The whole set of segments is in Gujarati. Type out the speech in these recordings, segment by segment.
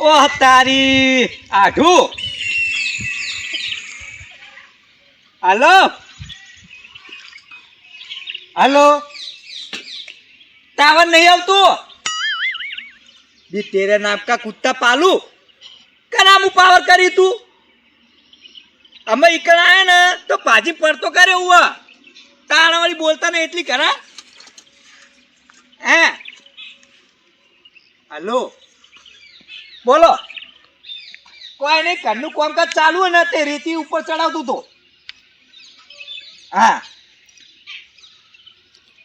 ઓહ તારી આઢું. હાલો હાલો, टावर नहीं આવતું. भी तेरे नाम का कुत्ता पालू का नाम पावर करी तू. અમે ઈકણ આયા ને તો પાજી પડતો કરે હુआ તાણા વાળી બોલતા ને એટલી કરા હે. હાલો બોલો. કોઈ નહીં, ઘરનું કામકાજ ચાલુ હોય ને તે રેતી ઉપર ચડાવતું તો. હા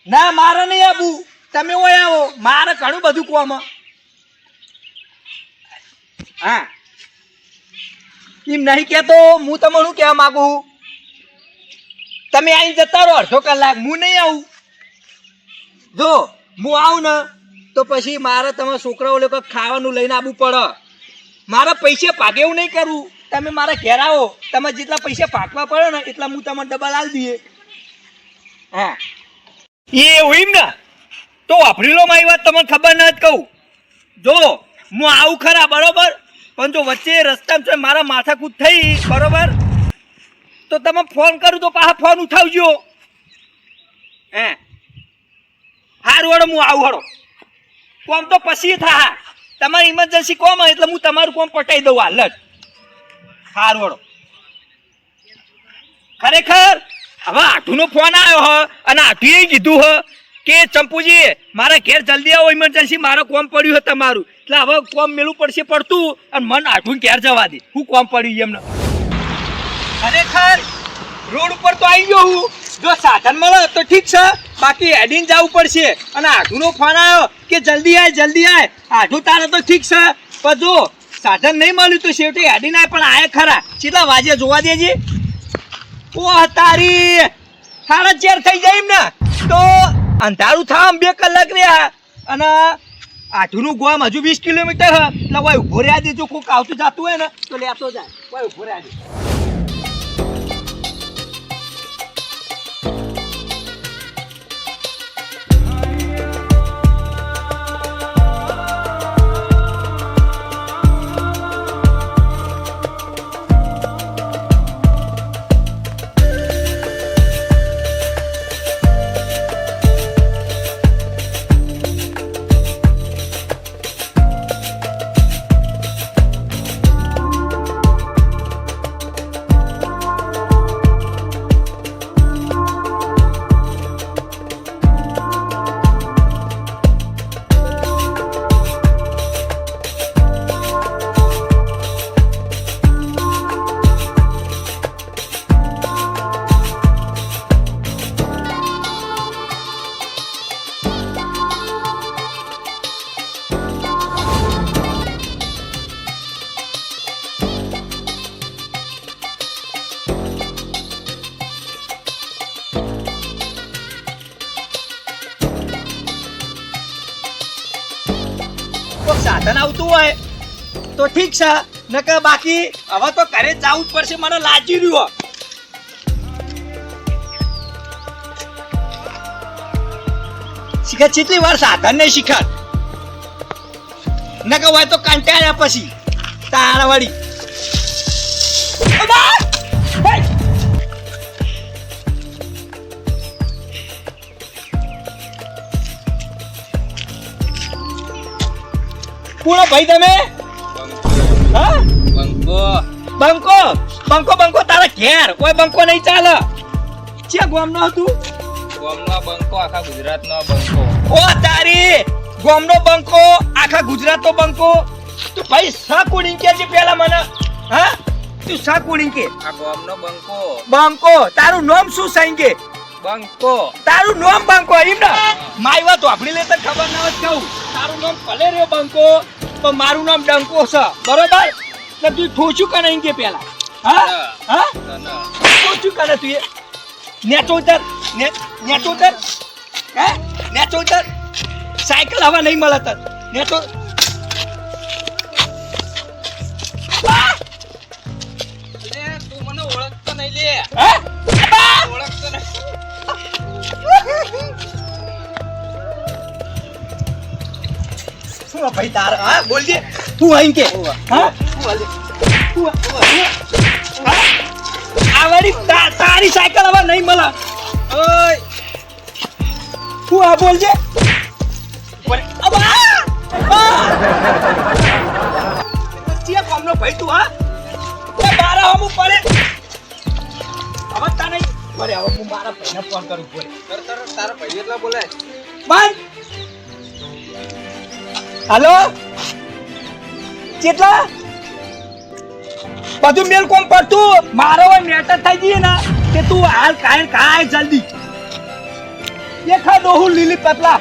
ના મારે નહીં આવું, તમે ઓય આવો, મારે ઘણું બધું કોમ. હા એમ નહીં કહેતો, હું તમને શું કહેવા માંગુ, તમે આવીને જતા રહો અડધો કલાક, હું નહીં આવું. જો હું આવું ને તો પછી મારે તમારા છોકરાઓ લોકો ખાવાનું લઈને આવવું પડે. મારા પૈસા ભાગે એવું નહીં કરવું. તમે મારા ઘેર આવો, તમે જેટલા પૈસા ભાગવા પડે ને એટલા હું તમને ડબલ આલી દઈએ. હા એ એવું એમ ને તો વાપરી લો. મારી વાત તમને ખબર ન જ કહું. જો હું આવું ખરા બરોબર, પણ જો વચ્ચે રસ્તામાં મારા માથાકૂટ થઈ બરોબર તો તમે ફોન કરું તો પાછા ફોન ઉઠાવજો. હે હારું હળો, હું આવું હળો. કોમ તો પછી થા, તમારી ઇમરજન્સી કોમ હોય એટલે હું તમારું કોમ પટાઈ દઉં હાલ જ. હારું હળો. ખરેખર હવે આઠુનો ફોન આવ્યો હ અને આઠુએ કીધું હ કે ચંપુજી મારા ઘેર જલ્દી આવો, ઇમરજન્સી મારો કોમ પડ્યું છે તમારું, એટલે હવે કોમ મેલું પડશે પડતું અને મન આઠું ઘેર જવા દે. હું કોમ પડ્યું એમને. ખરેખર રોડ ઉપર તો આવી ગયો હું, જો સાધન મળે તો ઠીક છે, બાકી હેડીને જવું પડશે. અને આઠુનો ફોન આવ્યો કે જલ્દી આય જલ્દી આય. આઠું તારે તો ઠીક છે, પણ જો સાધન નહીં મળ્યું તો છેવટે હેડીને આય, પણ આય ખરા. કેટલા વાગે જોવા દેજે. ઓહ તારી 4:30 થઈ જાય એમ ને તો અંધારું થામ 2 કલાક રહ્યા. અને આઠુનું ગામ હજુ 20 કિલોમીટર એટલે કોઈ ઉભો રહ્યા દે. જો કોઈક આવતું જતું હોય ને તો લેતો જાય, કોઈ ઉભો રહ્યા દે. સાધન આવતું હોય તો ઠીક છે, નકર બાકી હવે તો ઘરે જવું જ પડશે. મને લાગી રહ્યું શિખર કેટલી વાર સાધન નહીં શિખર, નકર હોય તો કંટાળ્યા પછી તારા વળી. કોણ ભાઈ તમે? હા બંકો બંકો બંકો બંકો તારા ઘેર કોઈ બંકો નહીં ચાલે. છે ગામનો હતું? ગામનો બંકો આખા ગુજરાતનો બંકો. ઓ તારી ગામનો બંકો આખા ગુજરાતનો બંકો. તું ભાઈ સા કોણી કે છે પેલા મને? હા તું સા કોણી કે? આ ગામનો બંકો. બંકો તારું નામ શું સાંગે? બંકો. તારું નામ બંકો એમ ને? મારી વાત આપણી લે તો ખબર ના હોય કહું. તારું નામ ભલે રે બંકો પણ મારું નામ ડંકો છે બરોબર. તો તું ઠોચું કને એમ કે પેલા? હા હા ઠોચું કને તું? નેચો ઉતર, નેચો ઉતર. હે નેચો ઉતર. સાયકલ હવા નહીં મળે તર. નેચો. તું મને ઓળખતો નહીં લે. હે ઓળખતો નહીં. શું ભાઈ તારા? હા બોલજે. હું અહીં કે ઓવા. હા આ વાળી તારી સાયકલ હવે નહીં મળે ઓય હું આ બોલજે ચિયા કોમનો ભાઈ તું હા એ બારા હમું પડે હવે તને પડે હવે હું મારા ભાઈને ફોન કરું પડે તારા ભાઈ એટલા બોલાય બંધ હાલો કેટલા બધું મેલ કોમ પડતું મારો મેટર થઈ જઈએ ને કે તું હાલ કાય જલ્દી દેખા દોહું લીલી પતલા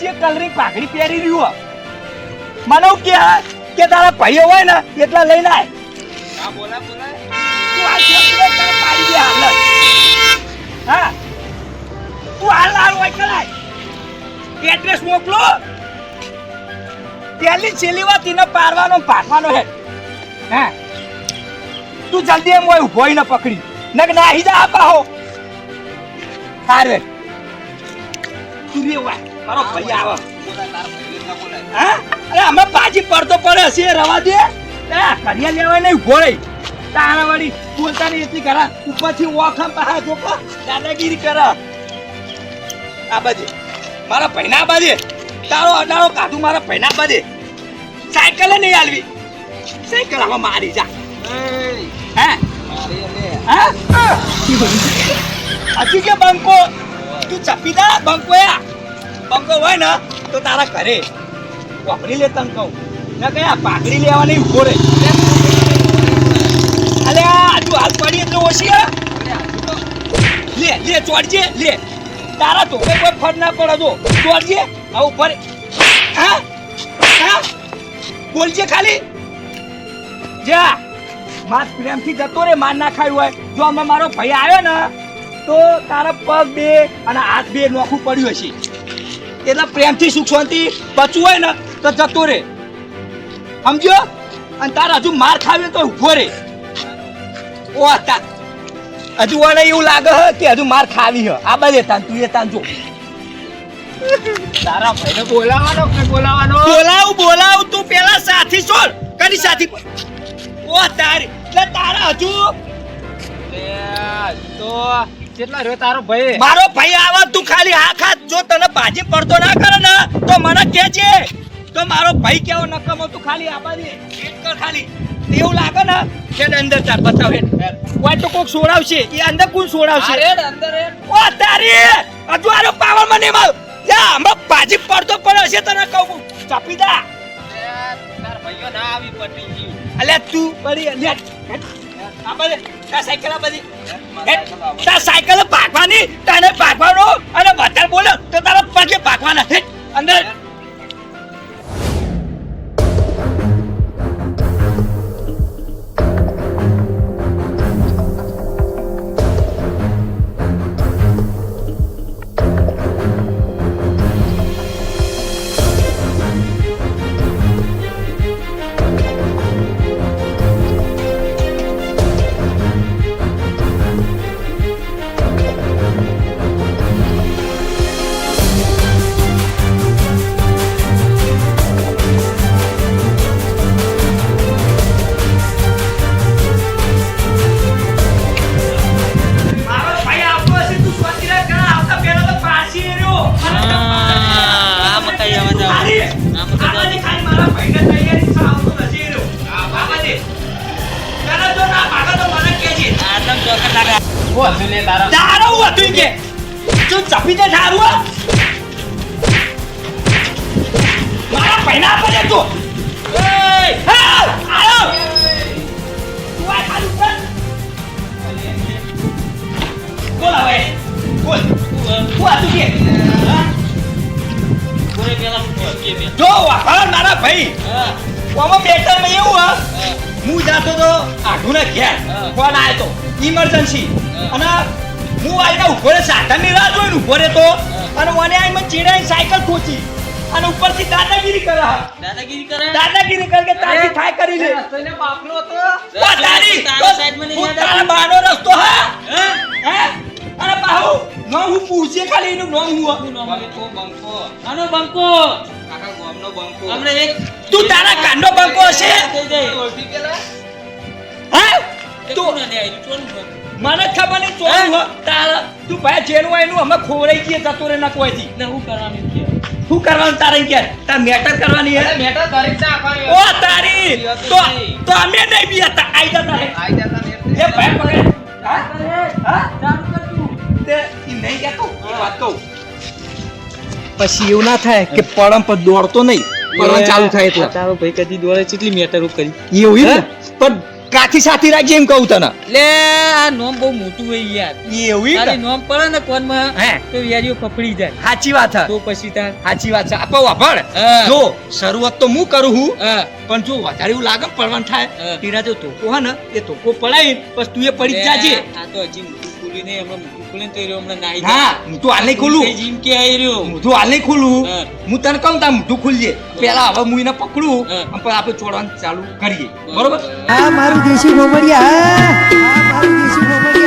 જે કલરિંગ પાઘડી પહેરી રહ્યું મને કે તારા ભાઈઓ હોય ને એટલા લઈને આય હા બોલાય તું આ છોકરીને તને પાડી દે હાલ હા તું હાલ હોય કરાય એડ્રેસ મોકલો પહેલી છેલ્લી વાત એને પાડવાનો ભાગવાનો હે હા તું જલ્દી એમ હોય ઉભો ને પકડી નક નાહી જા આપા હો હારે તું રે હોય મારો ભાઈ આવે તારા ભાઈ એટલા બોલાય હા અરે અમે પાછી પડતો પડે છે રવા દે કરિયા લેવાય નહીં ઉભો રહી તારા વાળી બોલતા નહીં એટલી કરા ઉપરથી ઓખમ પહા જોકો દાદાગીરી કરા આ બાજે મારા પૈના બાજે તારો અડાળો કાઢું મારા પૈના બાજે સાયકલ નહીં આલવી સાયકલ આમાં મારી જા હા મારી લે હા હજી કે બંકો તું ચપી દા બંકોયા બંકો હોય ને તો તારા ઘરે વાપરી લે તને કહું ના કયા પાઘડી લેવાની ઉભો રે અલે આજુ હાથ પડી એટલે ઓછી લે લે ચોડજે લે તારા તો કોઈ ફળ ના પડે જો ચોડજે આ ઉપર હા હા બોલજે ખાલી જા માર પ્રેમથી જતો રે માર ના ખાયું હોય જો અમે મારો ભાઈ આવ્યો ને તો તારા પગ બે અને હાથ બે નોખું પડ્યું હશે એટલે પ્રેમથી સુખ શાંતિ બચવું હોય ને તો જતો રે સમજો અને તારે હજુ માર ખાવી તો ઉભો રે ઓ તા હજુ મને એવું લાગે હે કે હજુ માર ખાવી હે આ બાજુ તાન તું એ તાન જો તારા ભાઈને બોલાવાનો કે બોલાવાનો બોલાવું તું પેલા સાથી છોડ કદી સાથી ઓ તારી એટલે તારા હજુ લે તો કેટલા રહ્યો તારો ભાઈ મારો ભાઈ આવા તું ખાલી આ ખાત જો તને બાજી પડતો ના કરે ને તો મને કહેજે તો મારો ભાઈ કેવો નકમો તું ખાલી આબા દે વેટ કર ખાલી એવું લાગે ને કે અંદર ચાર બતાવ હેડ કોઈ તો કોક સોડાવશે એ અંદર કોણ સોડાવશે અરે અંદર રે ઓ તારી હજુ આનો પાવર મને માર જા હમણાં બાજી પડતો પડે છે તને કહું ચાપી દા તાર ભાઈઓ ના આવી પટી ગયું અલે તું બરી લે આ બરે તા સાયકલ આ બધી તા સાયકલ ભાગવાની તને ભાગવાનો અને વધારે બોલો તો તારા પગે ભાગવાના હેટ અંદર તારું હતું કે તું ચપી દે ઠારું મારા પૈના પડે તું હા આયો તું આ ખાલી ઉપર બોલ હવે બોલ તું હતું કે જો વાપર મારા ભાઈ ઓમાં બેટર માં એવું હા હું જાતો તો આઢુના ઘેર ફોન આવ્યો તો ઇમરજન્સી અને હું આઈને ઉભો રે સાધનની રાહ જોઈને ઉભો રે તો અને મને આઈને ચીડાઈને સાયકલ ખોચી અને ઉપરથી દાદાગીરી કરે દાદાગીરી કરે કે તારી થાય કરી લે રસ્તોને બાપલો હતો તારી તારા બાનો રસ્તો હા હે અરે બાહુ નો હું પૂછે ખાલી એનું નામ હું બંકો આનો બંકો કાકા ગોમનો બંકો હમણે એક તું તારા કાંડો બંકો હશે થઈ જાય ઓળખી પેલા હા તે તું કોણ ને આઈ ચોરું છે? મને ખબર નહીં ચોરું હો તારા તું ભાઈ જેનું હોય એનું અમે ખોવરાઈ ગઈએ જતો રે ના કોઈથી ને હું કરવાનું કે શું કરવાનું તારે કે તાર મેટર કરવાની હે મેટર તારીખ ના આપવાની ઓ તારી તો અમે નહીં બી હતા આઈ જતા હે આઈ જતા ને એ ભાઈ પકડ હા હા ચાલુ કર તું તે ઈ નહીં કહેતો એ વાત કહું પછી એવું ના થાય કે પડમ પર દોડતો નહીં પડવાનું ચાલુ થાય એટલે તારો ભાઈ કદી દોડે કેટલી મેટરો કરી એવું ઈ ને? પણ કાથી સાથી રાખજે એમ કહું તને લે આ નોમ બહુ મોટું હોય યાર એવું ઈ તારી ને? નોમ પડે ને કોનમાં હે તો યારીઓ પકડી જાય સાચી વાત હે તો પછી તાર સાચી વાત છે આપો વાપર હા. જો શરૂઆત તો હું કરું હું હા પણ જો વધારે એવું લાગે ને પડવાનું થાય હા. તેના જો ધોકો હે ને એ ધોકો પડાય બસ તું એ પડી જ જાજે આ તો હજી મોટું ખુલ્યું નહીં હમણાં મોટું ખુલે તો એ રહ્યો હમણાં નાહી હા હું તો હાલ નહીં ખોલું જીમ કે આઈ રહ્યો હું તો હાલ નહીં ખોલું હા. હું તને કહું તાર મોઢું ખુલજે પેલા હવે હું એને પકડું હા. અને પછી આપણે ચોડવાનું ચાલુ કરીએ બરોબર આ મારું દેશી ભોમડિયા આ મારું દેશી ભોમડિયા